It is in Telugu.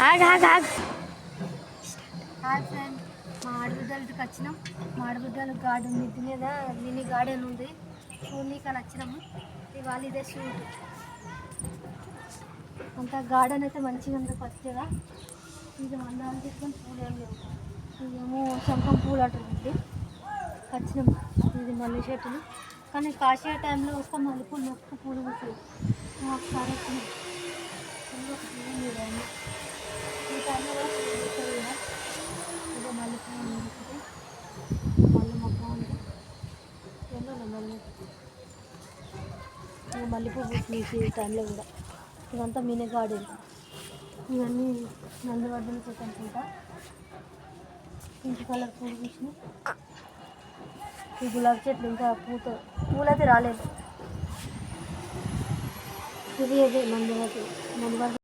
ఆగ్ ఆగ్ ఆగ్. హాయ్ ఫ్రెండ్, మా ఆడబిడ్డలకి వచ్చినాం. మా ఆడబిడ్డల గార్డెన్ మిద్ది మీద మినీ గార్డెన్ ఉంది, చూడనీకి వచ్చినాము. ఇవాళ ఇదే షూట్. అంత గార్డెన్ అయితే మంచిగా ఉంది, పచ్చగా. ఇది మందారం తీసుకొని పూలు ఏం లేవు, ఇదేమో శంఖం పూలు అంటుంది. వచ్చినాం, ఇది మల్లె చెట్టులు. కానీ కాసే టైంలో వస్తే మల్లెపూలు మొక్క పూలు పూసాయి. ఒకసారి వచ్చినాం, ఈ టైంలో కూడా పూలు పూస్తుంది కదా. ఇదే మల్లెపూలు ఉంటుంది, మల్లె మొక్క ఉంది. ఎన్నో మల్లెపూలు పూస్తుంది ఈ టైంలో కూడా. ఇదంతా మినీ గార్డెన్. ఇవన్నీ నందివర్ధన చెట్టు అనుకుంటా. పింక్ కలర్ పూలు పూసినాయి. ఈ గులాబీ చెట్లు ఇంకా పూలైతే రాలేదు. ఇది అదే నందివర్ధన